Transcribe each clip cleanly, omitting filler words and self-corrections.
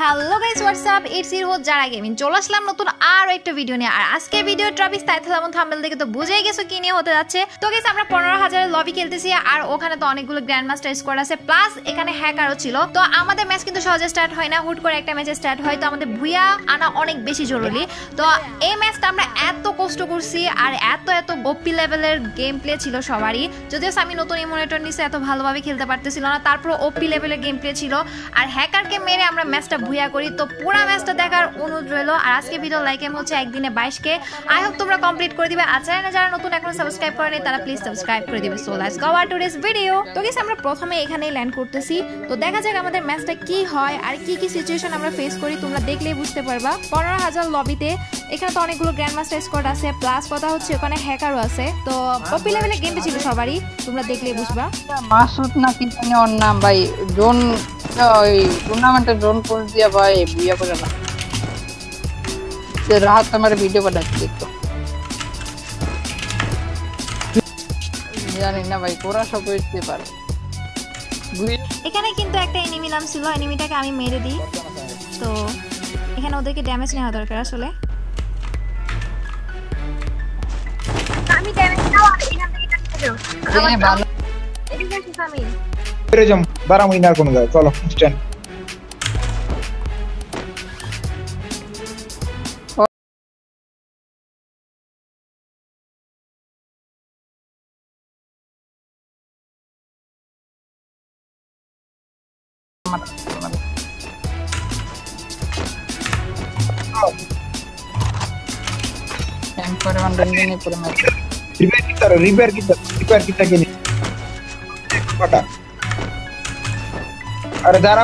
Hello guys WhatsApp it's ইর host যারা gaming চলে আসলাম নতুন আরো একটা ভিডিও নিয়ে। আর আজকে ভিডিও ট্রাভিস টাইটেল এবং থাম্বনেল দেখে তো বুঝেই গেছো কি নিয়ে হতে যাচ্ছে। তো গাইস আমরা 15,000 লবি খেলতেছি আর ওখানে তো অনেকগুলো গ্র্যান্ড মাস্টার স্কোয়াড আছে, প্লাস এখানে হ্যাকারও ছিল। তো আমাদের ম্যাচ কিন্তু সহজে স্টার্ট হয় না, হুট করে একটা ম্যাচ স্টার্ট হয়। তো আমাদের ভুয়া আনা অনেক বেশি জরুরি। তো এই ম্যাচটা আমরা এত কষ্ট করছি আর এত ওপি লেভেলের গেম প্লে ছিল সবারই, যদিও আমি নতুন ইমুলেটর নিচে এত ভালোভাবে খেলতে পারতেছিল না, তারপর ওপি লেভেলের গেম প্লে ছিল। আর হ্যাকারকে মেরে আমরা ম্যাচটা ভুয়া করি। তো পুরো ম্যাচটা দেখার অনুরোধ রইল। আর আজকে ভিডিও লাইক এম হচ্ছে একদিনে 22K। আই হোপ তোমরা কমপ্লিট করে দিবে। আর চ্যানেলে যারা নতুন এখনো সাবস্ক্রাইব করেনি তারা প্লিজ সাবস্ক্রাইব করে দিবে। So let's go to this video. তো গাইস আমরা প্রথমে এখানেই ল্যান্ড করতেছি। তো দেখা যাক আমাদের ম্যাচটা কি হয় আর কি কি সিচুয়েশন আমরা ফেস করি, তোমরা দেখলেই বুঝতে পারবা। 15,000 লবিতে এখানে তো অনেকগুলো গ্র্যান্ড মাস্টার স্কোয়াড আছে, প্লাস কথা হচ্ছে ওখানে হ্যাকারও আছে। তো ওপি লেভেলে গেমটা ছিল সবারই, তোমরা দেখলেই বুঝবা। মাসুদ না কি জানি ওর নাম ভাই, জোন ওই টুর্নামেন্টে জোন করে দিয়া ভাই বিয়া করে না। রাত আমার ভিডিও বানাচ্ছি তো জানি না ভাই, কোরা সব করতে পারে। এখানে কিন্তু একটা এনিমি নাম ছিল, এনিমিটাকে আমি মেরে দিই। তো এখানে ওদেরকে ড্যামেজ নেওয়া দরকার আসলে। আমি ড্যামেজ নাও আর এখান থেকে দাও। এই ভালো এদিকে আসিস আমি ফিরে যাম দাঁড়া উইনার কোন যায়। চলো স্ট্যান্ড টেম্পার ওয়ান দিনে পুরো ম্যাচ রিপেয়ার কিতা के नहीं पटा। अरे दारा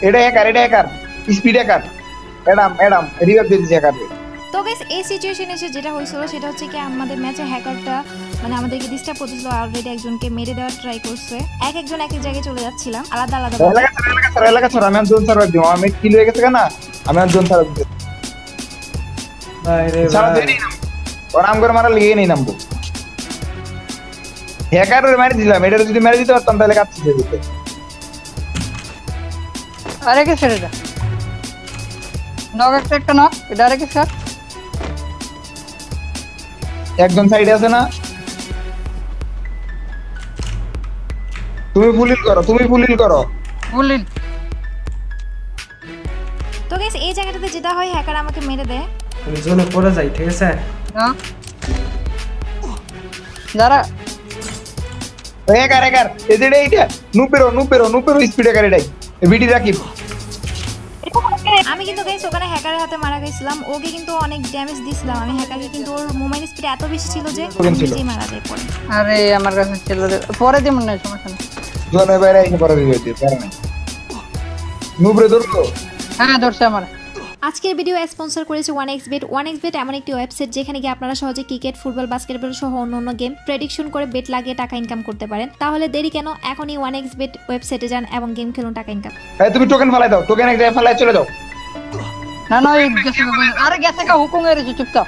एडा हैकर स्पीड हैकर एडम रिवाइव दे दिया कर। তো গাইস এই সিচুয়েশনে এসে যেটা হয়েছিল সেটা হচ্ছে কি আমাদের ম্যাচে হ্যাকারটা মানে আমাদেরকে ডিস্টার্ব করতেছিল, অলরেডি একজনকে মেরে দেওয়ার ট্রাই করছে। একজন এক জায়গায় চলে যাচ্ছিলাম আলাদা এলাকা ছাড়া আমি জোন সার্ভার দিও। আমি কিল হয়ে গেছে না, আমি জোন সার্ভার দিই ভাই রে ভাই। ওর নাম করে মারা লিয়ে নেই নামবো। হ্যাকারের মারি দিলাম, এটা যদি মেরে দিতে পারতাম তাহলে কাজ শেষ হয়ে যেত। আরে কে ছেড়েটা নক একটা নক ডাইরেক্ট শট। একজন সাইডে আছে না, তুমি ফুলিল করো ফুলিল। তো গাইস এই জায়গাটাতে যেটা হয় হ্যাকার আমাকে মেরে দেয়। আমি জোনে পড়ে যাই, ঠিক আছে? না যারা হ্যাকার এদিকে এইটা নুপেরো স্পিডে করে এটাই ভিডি রাখিব। আমি কিন্তু গাইস ওখানে হ্যাকারের হাতে মারা গেছিলাম, ওকে কিন্তু অনেক ড্যামেজ দিছিলাম আমি হ্যাকারকে, কিন্তু ওর মুভমেন্ট স্পিড এত বেশি ছিল যে নিজেই মারা যায় পড়ে। আরে আমার কাছে ছিল পরে দিমু না, সমস্যা নেই। জোনে বাইরে এসে পরে দিতে পারে না। নুপরে ধরলো। হ্যাঁ ধরছে আমার। আজকের ভিডিও স্পন্সর করেছে 1xbet। 1xbet এমন একটি ওয়েবসাইট যেখানে গিয়ে আপনারা সহজে ক্রিকেট, ফুটবল, বাস্কেটবল সহ অন্যান্য গেম প্রেডিকশন করে বেট লাগিয়ে টাকা ইনকাম করতে পারেন। তাহলে দেরি কেন, এখনই 1xbet ওয়েবসাইটে যান এবং গেম খেলুন, টাকা ইনকাম। এই তুমি টোকেন ফেলাই দাও, টোকেন এক জায়গায় ফেলাই চলে যাও। না না এই গেছে, আরে গেছে কা হুকুম এসে চুপচাপ।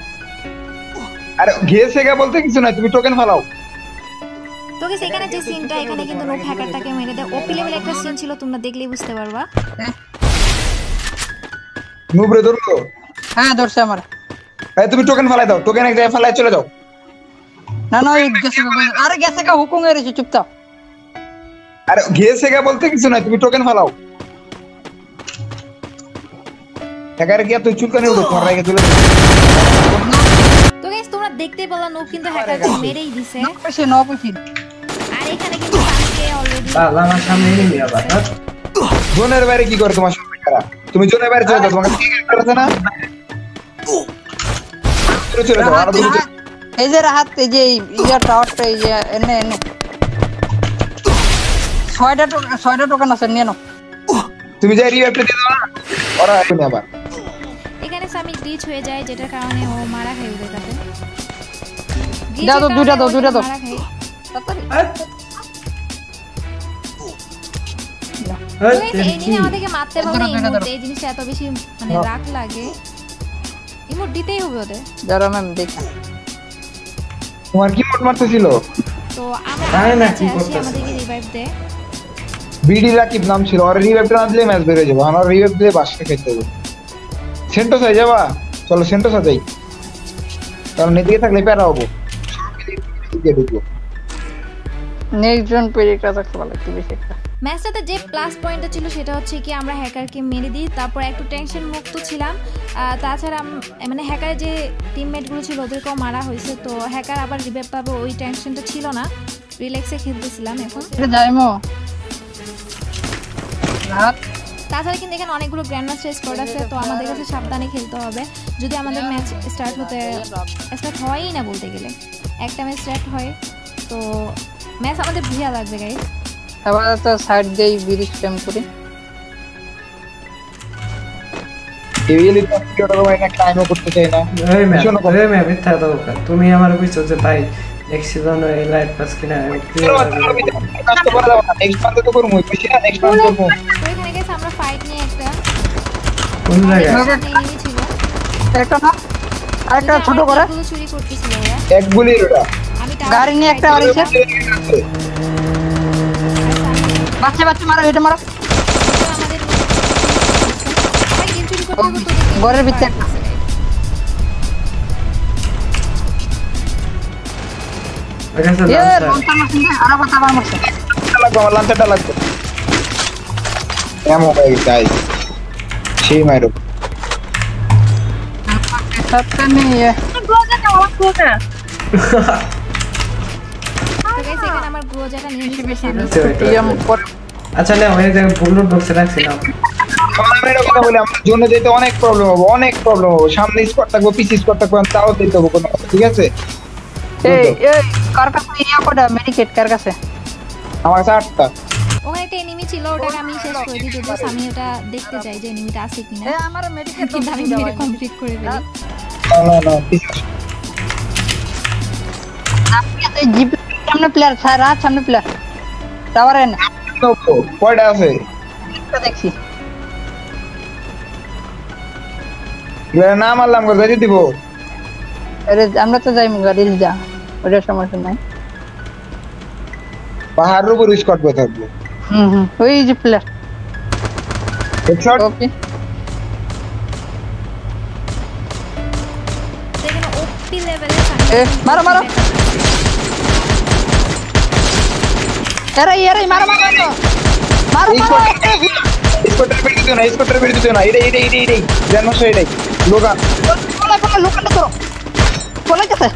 আরে গেছে কা বলতে কিছু নাই, তুমি টোকেন ফেলাও। তো গাইস এখানে যে সিনটা, এখানে কিন্তু নোক হ্যাকারটাকে মেরে দেয়। ওপি লেভেল একটা সিন ছিল, তোমরা দেখলেই বুঝতে পারবা। নুবরে ধরলো। হ্যাঁ ধরছে আমার। এই তুমি টোকেন ফেলাই দাও, টোকেন এক জায়গায় ফেলাই চলে যাও। না না এই গেছে, আরে গেছে কা হুকুম এসে চুপচাপ। আরে গেছে কা বলতে কিছু নাই, তুমি টোকেন ফেলাও। হ্যাকার কি তুই চুলকানি উঠো তোমার রাগে চলে। তো গাইস তোমরা দেখতেই পেলা নোক কিন্তু হ্যাকারকে মেরেই দিছে। সে নপছি। আর এখানে কিন্তু সামনে অলরেডি আমার সামনে এনিমি আবার। জোনের বাইরে কি করে তোমার সামনে খারাপ? তুমি জোনের বাইরে চলে যাও, তোমাকে কি করতে না? চলে যাও আর দূরে। এই যে রাহাত, এই যে ইয়া টাওয়ারটা, এই যে এনে 6টা টোকেন আছে, নিয়ে নাও। তুমি যাই রিভাইভটা দিয়ে দাও না, ওরা আসবে আবার। এখানে সামি গ্লিচ হয়ে যায়, যেটার কারণে ও মারা খায় ওদের কাছে। দাও তো দুইটা দাও মারা খায়। এনিমি আমাদেরকে মারতে পারে না, ইমোট এই জিনিসটা এত বেশি মানে রাগ লাগে। ইমোট দিতেই হবে ওদের। যারা ম্যাম দেখা তোমার কি মোট মারতেছিল? তো আমরা জানি না কি আসি, করতেছে। আমাদেরকে রিভাইভ দে। বিডি রাকিব নাম ছিল, আর রিভাইভটা না দিলে ম্যাচ বের হয়ে যাবে, আমার রিভাইভ দিলে বাসকে খেতে হবে। সেন্টোসা যাবা, চলো সেন্টোসা যাই, কারণ এদিকে থাকলে প্যারা হবো। নেক্সট জন পেরিকা থাকতে ভালো একটু বেশি একটা। ম্যাচটাতে যে প্লাস পয়েন্টটা ছিল সেটা হচ্ছে কি আমরা হ্যাকারকে মেরে দিই, তারপর একটু টেনশন মুক্ত ছিলাম। তাছাড়া মানে হ্যাকারের যে টিমমেটগুলো ছিল ওদেরকেও মারা হয়েছে, তো হ্যাকার আবার রিভাইভ পাবে ওই টেনশনটা ছিল না, রিল্যাক্সে খেলতেছিলাম এখন। এটা যাইমো তাছাড়া কিন্তু এখানে অনেকগুলো গ্র্যান্ড মাস্টার স্কোয়াড আছে, তো আমাদের কাছে সাবধানে খেলতে হবে। যদি আমাদের ম্যাচ স্টার্ট হয়ই না বলতে গেলে, একটা ম্যাচ স্টার্ট হয় তো ম্যাচ আমাদের ভিড়া লাগবে গাইস। আবার তো সাইড দিয়ে ব্রিজ ক্যাম করি। এভিলি কম্পিউটার মানে না ক্লাইমও করতে চাই না। ওই ম্যাম মিথ্যা দাও তুমি আমার কইছো যে ভাই নেক্সট সিজন এই লাইট পাস কিনা কাজ তো করা যাবে না, নেক্সট মান্থে তো করব, বেশি না নেক্সট মান্থ করব। তো এখানে গেছে আমরা ফাইট নিয়ে একটা কোন জায়গায় এনিমি ছিল, একটা না আরেকটা ছোট করে গুলো চুরি করতেছিল ওরা। এক গুলির ওটা আমি গাড়ি নিয়ে একটা আড়াইছে। বাচ্চা বাচ্চা মারো, এটা মারো। আমাদের সবাই গেম চুরি করতে করতে ঘরের ভিতরে ওখানে এ লঙ্কা মারছে আরে কথা আবার মারছে। লাগবে, আমার লাঞ্চটা লাগবে। এমন হয়ে গেছে গাইস, সেই মাইরো সবটা নিয়ে তো গাইস এখানে আমার গ্রোজাটা নিয়ে নিয়েছি। আচ্ছা না ওই জায়গায় বুলুট বক্সে রাখছি না আমরা এর কথা বলি, আমার জন্য যেতে অনেক প্রবলেম হবে, অনেক প্রবলেম হবে। সামনে স্কোয়াড থাকবো, পিছি স্কোয়াড থাকবো, তাও দিতে হবে কোনো কথা, ঠিক আছে? এই এই কার কাছে ইয়া কোডা মেডিকেট কার কাছে? আমার কাছে 8টা। ওখানে একটা এনিমি ছিল, ওটাকে আমি শেষ করে দিই, যদি আমি ওটা দেখতে চাই যে এনিমিটা আছে কিনা, এ আমার মেডিকেট কিন্তু আমি মেরে কমপ্লিট করে ফেলি। না পিছি আপনি তো জিপ সামনে প্লেয়ার সারা সামনে প্লেয়ার টাওয়ারে না তো কয়টা আছে? একটা দেখছি। এবারে না মারলাম গো, যাই দিব। আরে আমরা তো যাই গাড়ি যা, ওটা সমস্যা নাই। পাহাড়ের উপর স্কোয়াড বসে থাকবো। ওই যে প্লেয়ার হেডশট। ওকে এখানে ওপি লেভেলে এ মারো মারো এরে মারো মারো মারো স্কোয়াডের বেড়ে দিও না, স্কোয়াডের বেড়ে দিও না। এটাই জানো সে এটাই লোগান। বলে লোকাল করো বলে গেছে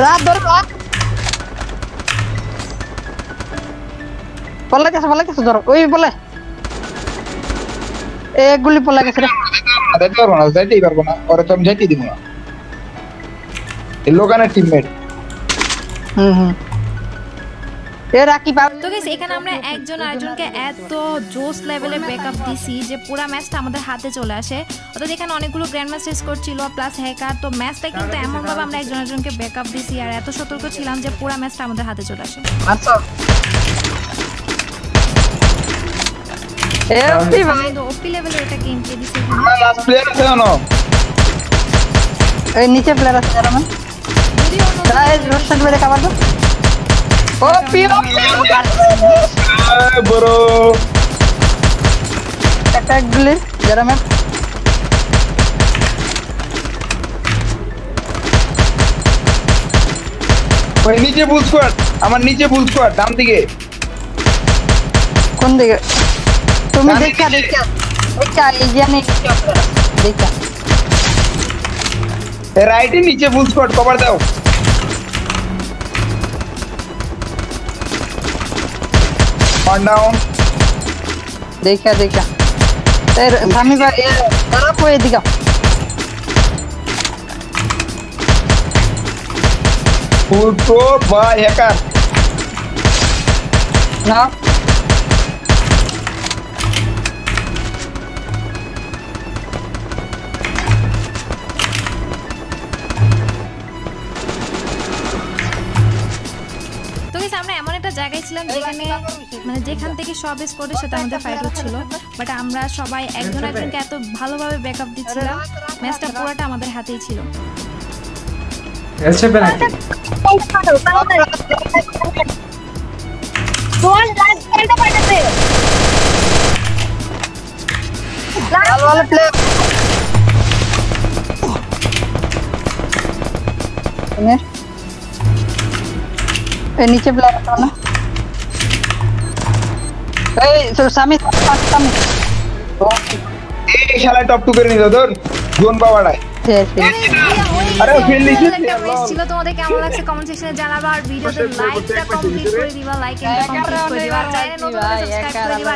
রাত ধরে রাত বলে গেছে ধরো ওই বলে এ গুলি পলা গেছে রে। যাইতেই পারবো না, ওরা তো আমি যাইতেই দিব না। এই লোগানের টিমমেট। এ রাকি পাব। তো গাইস এখানে আমরা একজন আরেকজনকে এত জোস লেভেলে ব্যাকআপ দিছি যে পুরো ম্যাচটা আমাদের হাতে চলে আসে। অর্থাৎ এখানে অনেকগুলো গ্র্যান্ড মাস্টার স্কোর ছিল প্লাস হ্যাকার, তো ম্যাচটা কিন্তু এমন ভাবে আমরা একজন আরেকজনকে ব্যাকআপ দিছি আর এত সতর্ক ছিলাম যে পুরো ম্যাচটা আমাদের হাতে চলে আসে। আচ্ছা এ ওপি ভাই তো ওপি লেভেলের একটা গেম প্লে দিছি এখানে। আমার লাস্ট প্লেয়ার আছে না? এই নিচে প্লেয়ার আছে যারা মানে যদিও অন্য তাই রোস্টার মেরে কাবার দাও। ওপি বড় একটা গুলি যারা মানে ওই নিচে বুল স্কোয়াড, আমার নিচে বুল স্কোয়াড ডান দিকে। কোন দিকে তুমি দেখা এই জানি দেখা রাইটে নিচে বুল স্কোয়াড, কভার দাও। One down. দেখা এর স্বামী ভাই এ তারা কই দিকা ফুল প্রো বাই হ্যাকার। না তো গাইস আমরা এমন একটা জায়গায় ছিলাম যেখানে মানে যেখান থেকে সব স্কোয়াডের সাথে আমাদের ফাইট হচ্ছিল, বাট আমরা সবাই একজন একজনকে এত ভালোভাবে ব্যাকআপ দিচ্ছিলাম, ম্যাচটা পুরোটা আমাদের হাতেই ছিল। এসে পেনাল্টি Don't খেলতে পারতেছে ভালো ভালো প্লেয়ার এই নিচে প্লেয়ার আছে না এই সামি এই শালা টপ 2 করে নিল ধর জোন বাবাড়ায় আরে ফিল্ড দিছে ছিল তোমাদের কেমন লাগছে কমেন্ট সেকশনে জানাবা আর ভিডিওতে লাইকটা কমপ্লিট করে দিবা লাইক এন্ড কমপ্লিট করে দিবা চ্যানেল নতুন সাবস্ক্রাইব করে দিবা